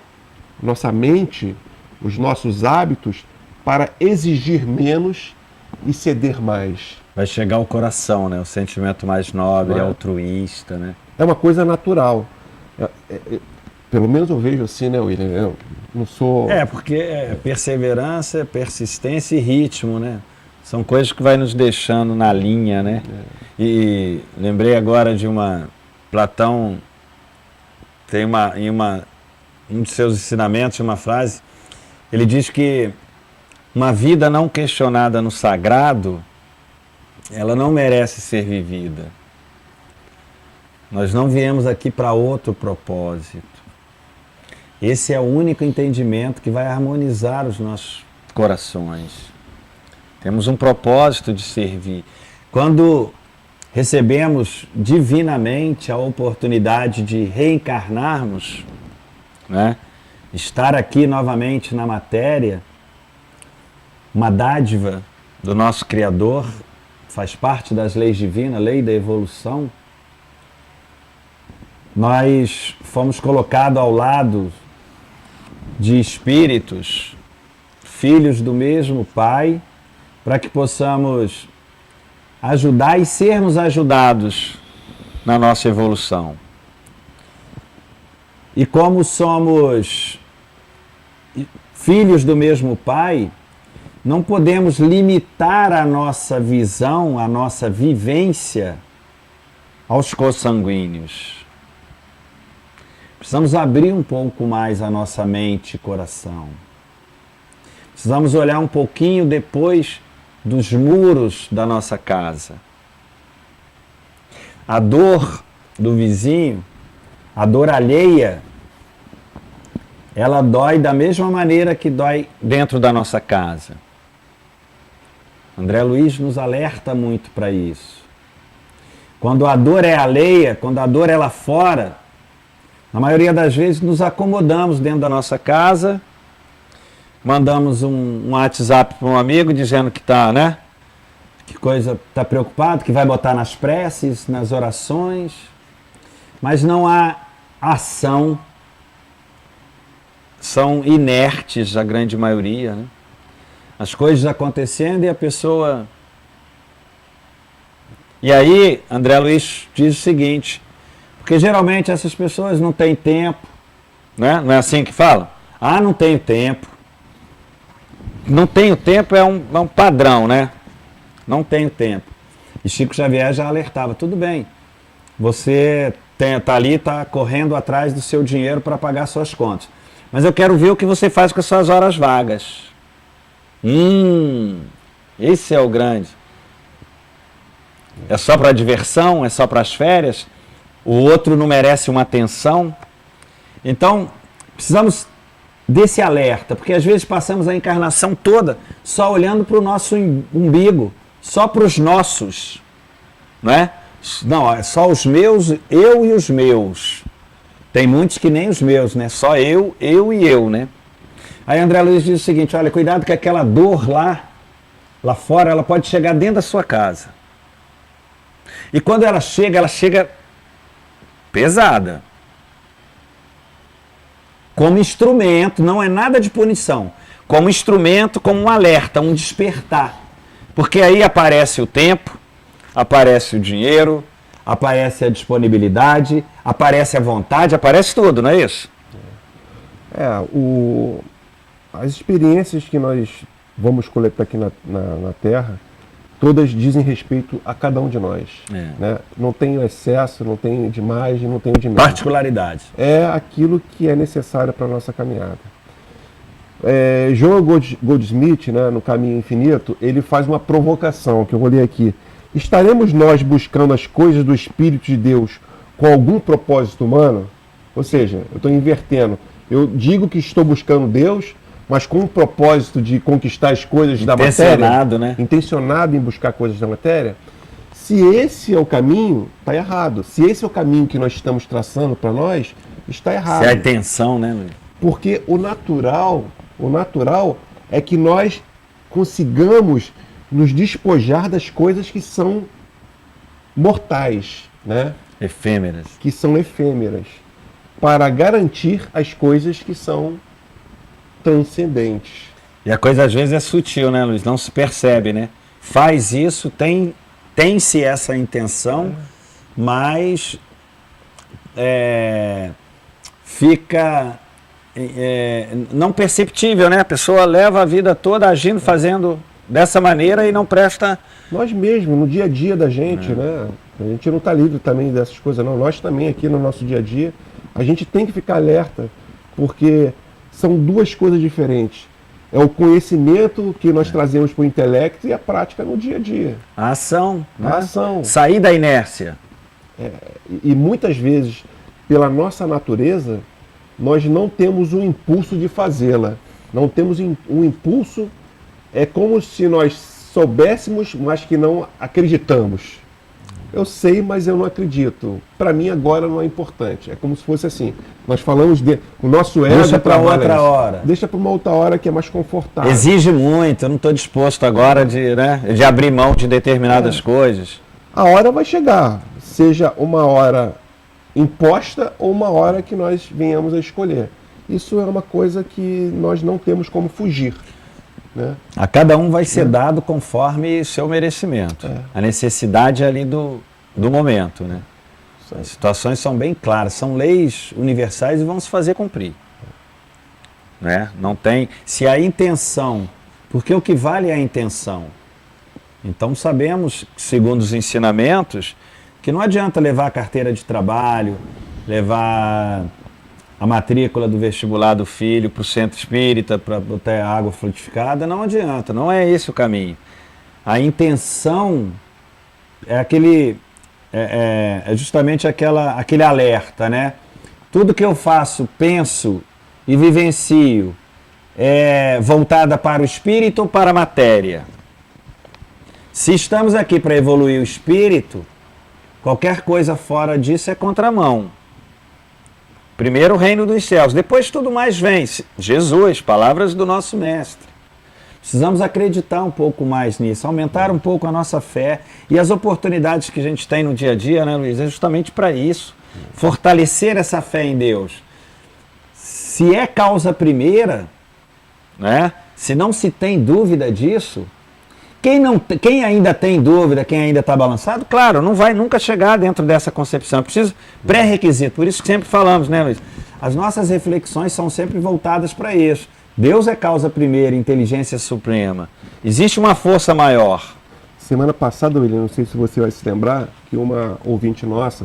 nossa mente, os nossos hábitos, para exigir menos e ceder mais. Vai chegar ao coração, né? O sentimento mais nobre, altruísta, né? É uma coisa natural. Pelo menos eu vejo assim, né, William? Eu não sou... Porque perseverança, persistência e ritmo, né? São coisas que vai nos deixando na linha, né? E lembrei agora de Platão tem um de seus ensinamentos, uma frase, ele diz que uma vida não questionada no sagrado, ela não merece ser vivida. Nós não viemos aqui para outro propósito. Esse é o único entendimento que vai harmonizar os nossos corações. Temos um propósito de servir. Quando recebemos divinamente a oportunidade de reencarnarmos, né? Estar aqui novamente na matéria, uma dádiva do nosso Criador, faz parte das leis divinas, lei da evolução. Nós fomos colocados ao lado de espíritos, filhos do mesmo Pai, para que possamos ajudar e sermos ajudados na nossa evolução. E como somos filhos do mesmo Pai, não podemos limitar a nossa visão, a nossa vivência aos consanguíneos. Precisamos abrir um pouco mais a nossa mente e coração. Precisamos olhar um pouquinho depois dos muros da nossa casa. A dor do vizinho, a dor alheia, ela dói da mesma maneira que dói dentro da nossa casa. André Luiz nos alerta muito para isso. Quando a dor é alheia, quando a dor é lá fora, na maioria das vezes nos acomodamos dentro da nossa casa, mandamos um WhatsApp para um amigo dizendo que está, né? Que coisa, está preocupado, que vai botar nas preces, nas orações, mas não há ação, são inertes a grande maioria, né? As coisas acontecendo e a pessoa... E aí, André Luiz diz o seguinte, porque geralmente essas pessoas não têm tempo, né? Não é assim que fala? Ah, não tenho tempo. Não tenho tempo é um padrão, né? Não tenho tempo. E Chico Xavier já alertava, tudo bem, você está ali, está correndo atrás do seu dinheiro para pagar suas contas. Mas eu quero ver o que você faz com as suas horas vagas. Esse é o grande. É só para diversão? É só para as férias? O outro não merece uma atenção? Então, precisamos desse alerta, porque às vezes passamos a encarnação toda só olhando para o nosso umbigo, só para os nossos, não é? Não, é só os meus, eu e os meus. Tem muitos que nem os meus, né? Só eu e eu, né? Aí André Luiz diz o seguinte, olha, cuidado que aquela dor lá fora, ela pode chegar dentro da sua casa. E quando ela chega pesada. Como instrumento, não é nada de punição. Como instrumento, como um alerta, um despertar. Porque aí aparece o tempo, aparece o dinheiro, aparece a disponibilidade, aparece a vontade, aparece tudo, não é isso? As experiências que nós vamos coletar aqui na Terra, todas dizem respeito a cada um de nós. Né? Não tem o excesso, não tem de mais, não tem de menos. Particularidade. É aquilo que é necessário para a nossa caminhada. João Goldsmith, né, no Caminho Infinito, ele faz uma provocação, que eu vou ler aqui. Estaremos nós buscando as coisas do Espírito de Deus com algum propósito humano? Ou seja, eu estou invertendo. Eu digo que estou buscando Deus, mas com o propósito de conquistar as coisas da matéria, né? intencionado em buscar coisas da matéria. Se esse é o caminho, está errado. Se esse é o caminho que nós estamos traçando para nós, está errado. Se é a intenção, né, Luiz? Porque o natural é que nós consigamos nos despojar das coisas que são mortais, né? Efêmeras. Que são efêmeras, para garantir as coisas que são transcendentes. E a coisa às vezes é sutil, né, Luiz? Não se percebe, né? Faz isso, tem-se essa intenção, mas fica não perceptível, né? A pessoa leva a vida toda agindo, fazendo dessa maneira e não presta... Nós mesmos, no dia a dia da gente, né? A gente não está livre também dessas coisas, não. Nós também aqui no nosso dia a dia, a gente tem que ficar alerta, porque são duas coisas diferentes. É o conhecimento que nós trazemos para o intelecto e a prática no dia a dia. A ação, né? A ação. Sair da inércia. E muitas vezes, pela nossa natureza, nós não temos o impulso de fazê-la. Não temos o impulso, é como se nós soubéssemos, mas que não acreditamos. Eu sei, mas eu não acredito. Para mim agora não é importante. É como se fosse assim. Nós falamos o nosso ego. Deixa para outra hora. Deixa para uma outra hora que é mais confortável. Exige muito. Eu não estou disposto agora de abrir mão de determinadas coisas. A hora vai chegar. Seja uma hora imposta ou uma hora que nós venhamos a escolher. Isso é uma coisa que nós não temos como fugir. Né? A cada um vai ser dado conforme seu merecimento. A necessidade ali do momento. Né? As situações são bem claras, são leis universais e vão se fazer cumprir. Né? Não tem... Se a intenção... Porque o que vale é a intenção. Então sabemos, segundo os ensinamentos, que não adianta levar a carteira de trabalho, levar a matrícula do vestibular do filho para o centro espírita, para botar água frutificada, não adianta, não é esse o caminho. A intenção é justamente aquele alerta, né? Tudo que eu faço, penso e vivencio é voltada para o espírito ou para a matéria. Se estamos aqui para evoluir o espírito, qualquer coisa fora disso é contramão. Primeiro o reino dos céus, depois tudo mais vem. Jesus, palavras do nosso mestre. Precisamos acreditar um pouco mais nisso, aumentar um pouco a nossa fé e as oportunidades que a gente tem no dia a dia, né, Luiz? É justamente para isso, fortalecer essa fé em Deus. Se é causa primeira, né? Se não se tem dúvida disso, quem ainda tem dúvida, quem ainda está balançado, claro, não vai nunca chegar dentro dessa concepção. Precisa pré-requisito, por isso que sempre falamos, né, Luiz? As nossas reflexões são sempre voltadas para isso. Deus é causa primeira, inteligência suprema. Existe uma força maior. Semana passada, William, não sei se você vai se lembrar, que uma ouvinte nossa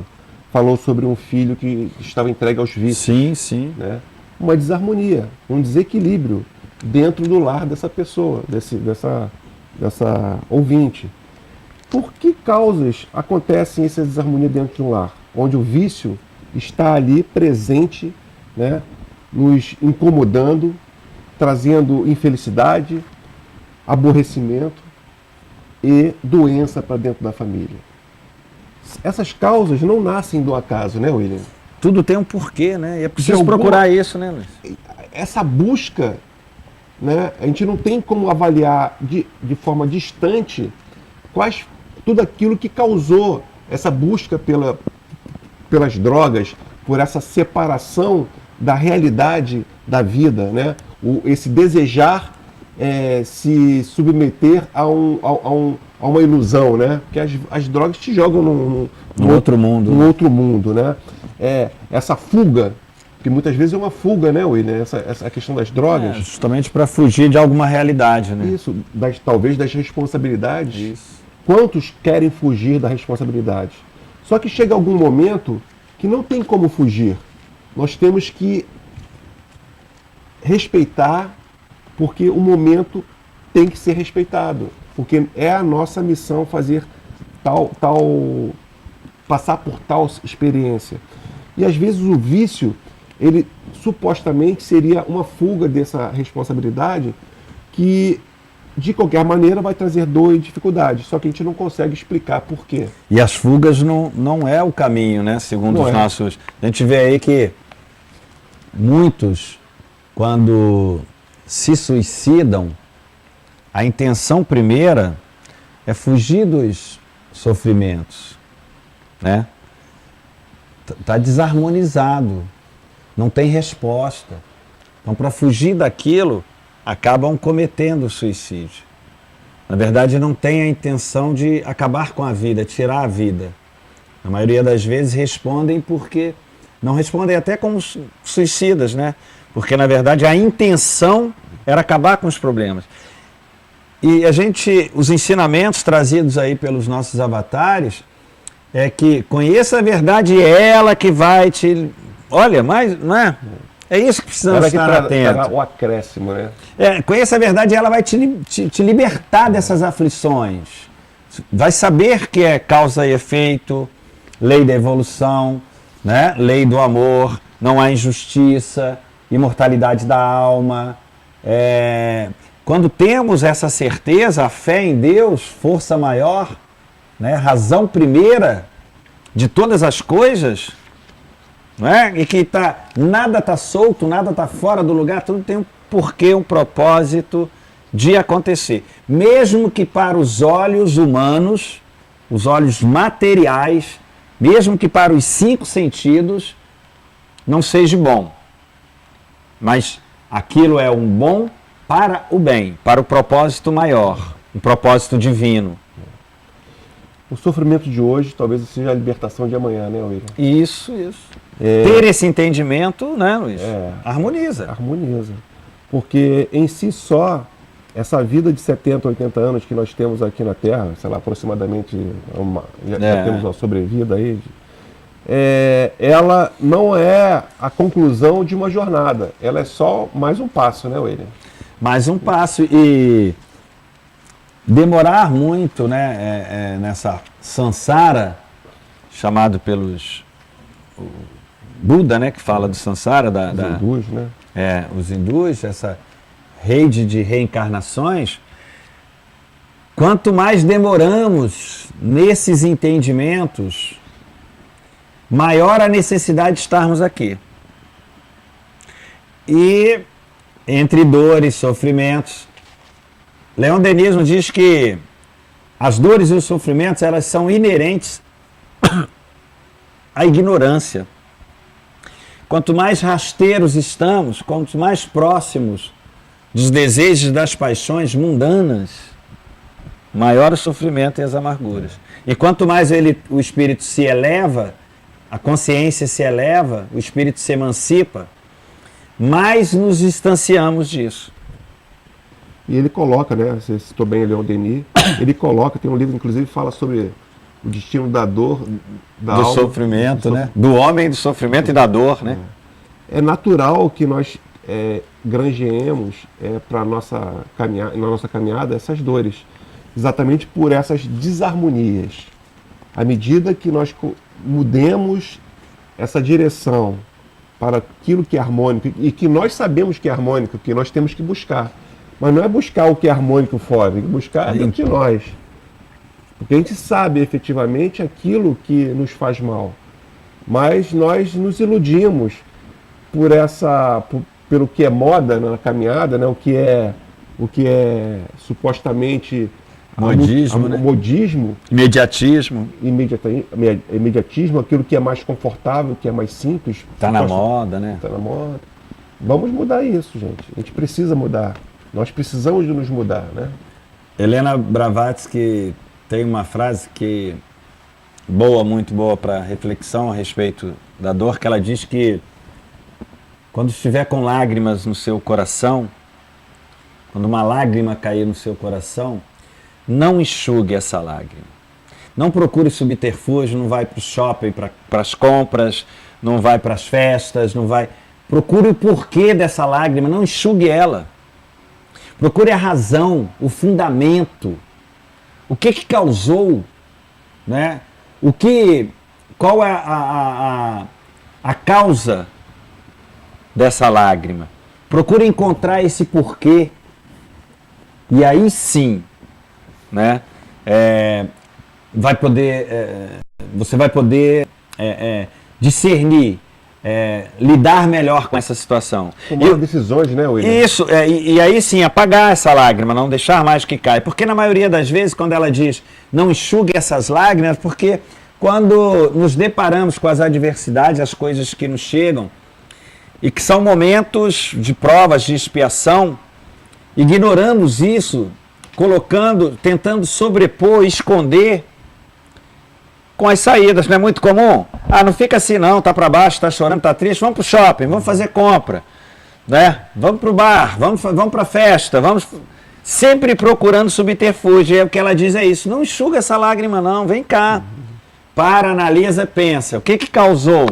falou sobre um filho que estava entregue aos vícios. Sim, sim. Né? Uma desarmonia, um desequilíbrio dentro do lar dessa pessoa, dessa ouvinte. Por que causas acontecem essa desarmonia dentro de um lar? Onde o vício está ali presente, né, nos incomodando, trazendo infelicidade, aborrecimento e doença para dentro da família. Essas causas não nascem do acaso, né, William? Tudo tem um porquê, né? E é preciso procurar isso, né, Luiz? Essa busca, né, a gente não tem como avaliar de forma distante tudo aquilo que causou essa busca pelas drogas, por essa separação da realidade da vida, né? Esse desejar se submeter a uma ilusão, né? Porque as drogas te jogam num outro mundo. Num outro mundo, né? Essa fuga, que muitas vezes é uma fuga, né, William? Essa questão das drogas. Justamente para fugir de alguma realidade, né? Isso, talvez das responsabilidades. Isso. Quantos querem fugir da responsabilidade? Só que chega algum momento que não tem como fugir. Nós temos que respeitar, porque o momento tem que ser respeitado. Porque é a nossa missão fazer passar por tal experiência. E às vezes o vício, ele supostamente seria uma fuga dessa responsabilidade que de qualquer maneira vai trazer dor e dificuldade, só que a gente não consegue explicar por quê. E as fugas não é o caminho, né? Segundo Não os é. nossos... A gente vê aí que muitos, quando se suicidam, a intenção primeira é fugir dos sofrimentos, né? Tá desarmonizado, não tem resposta. Então, para fugir daquilo, acabam cometendo suicídio. Na verdade, não tem a intenção de acabar com a vida, tirar a vida. A maioria das vezes respondem porque... Não respondem até como suicidas, né? Porque, na verdade, a intenção era acabar com os problemas. E os ensinamentos trazidos aí pelos nossos avatares é que conheça a verdade, ela que vai te... Olha, mas, não é? É isso que precisamos estar atentos. O acréscimo, né? Conheça a verdade, ela vai te libertar dessas aflições. Vai saber que é causa e efeito, lei da evolução, né? Lei do amor, não há injustiça, imortalidade da alma. Quando temos essa certeza, a fé em Deus, força maior, né? Razão primeira de todas as coisas, não é? E que nada está solto, nada está fora do lugar, tudo tem um porquê, um propósito de acontecer. Mesmo que para os olhos humanos, os olhos materiais, mesmo que para os 5 sentidos, não seja bom. Mas aquilo é um bom para o bem, para o propósito maior, um propósito divino. O sofrimento de hoje talvez seja a libertação de amanhã, né, William? Isso. Ter esse entendimento, né, Luiz? Harmoniza. Harmoniza. Porque em si só, essa vida de 70, 80 anos que nós temos aqui na Terra, sei lá, aproximadamente, já temos uma sobrevida aí, ela não é a conclusão de uma jornada, ela é só mais um passo, né, William? Mais um passo e demorar muito, né, nessa samsara, chamado pelos Buda, né, que fala do samsara, Os hindus, né? Os hindus, essa rede de reencarnações, quanto mais demoramos nesses entendimentos, maior a necessidade de estarmos aqui. E entre dores, sofrimentos, Leon Denis nos diz que as dores e os sofrimentos, elas são inerentes à ignorância. Quanto mais rasteiros estamos, quanto mais próximos dos desejos, das paixões mundanas, maior o sofrimento e as amarguras. E quanto mais o espírito se eleva, a consciência se eleva, o espírito se emancipa, mais nos distanciamos disso. E ele coloca, né, você citou bem Leon Denis, ele coloca, tem um livro inclusive que fala sobre o destino da dor, do alma, sofrimento, né? Do homem, do sofrimento e da dor, né? É natural que nós granjeemos para na nossa caminhada essas dores, exatamente por essas desarmonias. À medida que nós mudemos essa direção para aquilo que é harmônico, e que nós sabemos que é harmônico, que nós temos que buscar. Mas não é buscar o que é harmônico fora, tem que buscar dentro de nós. Porque a gente sabe efetivamente aquilo que nos faz mal. Mas nós nos iludimos pelo que é moda na caminhada, né? o que é supostamente modismo, né? Modismo, imediatismo, aquilo que é mais confortável, que é mais simples. Está na moda, né? Está na moda. Vamos mudar isso, gente. A gente precisa mudar. Nós precisamos de nos mudar, né? Helena Blavatsky tem uma frase muito boa para reflexão a respeito da dor, que ela diz que quando estiver com lágrimas no seu coração, quando uma lágrima cair no seu coração, não enxugue essa lágrima. Não procure subterfúgio, não vai para o shopping, para as compras, não vai para as festas, não vai... Procure o porquê dessa lágrima, não enxugue ela. Procure a razão, o fundamento. O que causou, né? Qual é a causa dessa lágrima? Procure encontrar esse porquê. E aí sim, né, você vai poder discernir, lidar melhor com essa situação. Tomar decisões, né, William? Isso, e aí sim, apagar essa lágrima, não deixar mais que caia. Porque na maioria das vezes, quando ela diz não enxugue essas lágrimas, porque quando nos deparamos com as adversidades, as coisas que nos chegam, e que são momentos de provas, de expiação, ignoramos isso, tentando sobrepor, esconder com as saídas. Não é muito comum? Não fica assim não, tá para baixo, tá chorando, tá triste, vamos pro shopping, vamos fazer compra, né? Vamos pro bar, vamos pra festa, vamos sempre procurando subterfúgio. E o que ela diz é isso, não enxuga essa lágrima não, vem cá, para, analisa, pensa, o que causou?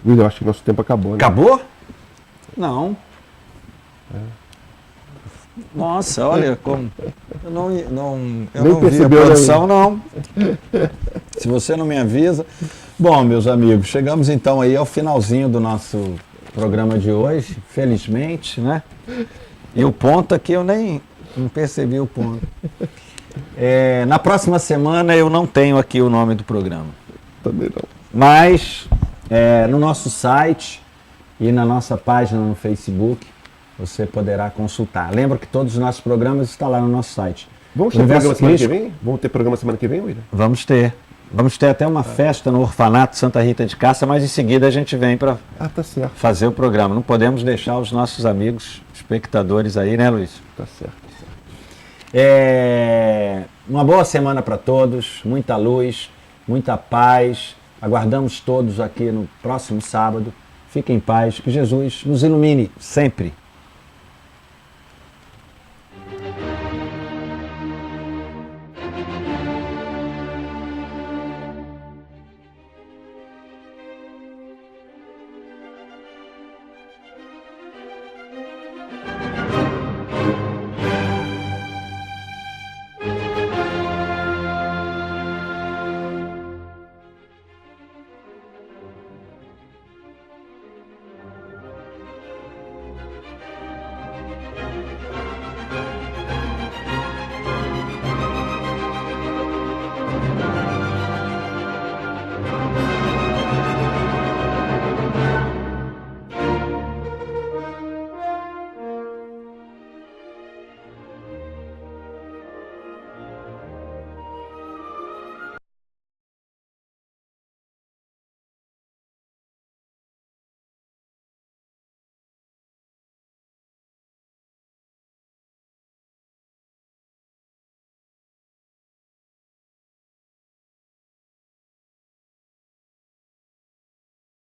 William, eu acho que nosso tempo acabou, né? Acabou? Não. Nossa, olha como. Eu não vi a produção, não. Se você não me avisa. Bom, meus amigos, chegamos então aí ao finalzinho do nosso programa de hoje, felizmente, né? E o ponto aqui eu nem não percebi o ponto. Na próxima semana eu não tenho aqui o nome do programa. Também não. Mas no nosso site e na nossa página no Facebook você poderá consultar. Lembra que todos os nossos programas estão lá no nosso site. Vamos ter programa semana que vem? Vamos ter programa semana que vem, William? Vamos ter. Vamos ter até uma festa no Orfanato Santa Rita de Cássia, mas em seguida a gente vem para tá certo. fazer o programa. Não podemos deixar os nossos amigos espectadores aí, né, Luiz? Tá certo. Uma boa semana para todos, muita luz, muita paz. Aguardamos todos aqui no próximo sábado. Fiquem em paz, que Jesus nos ilumine sempre.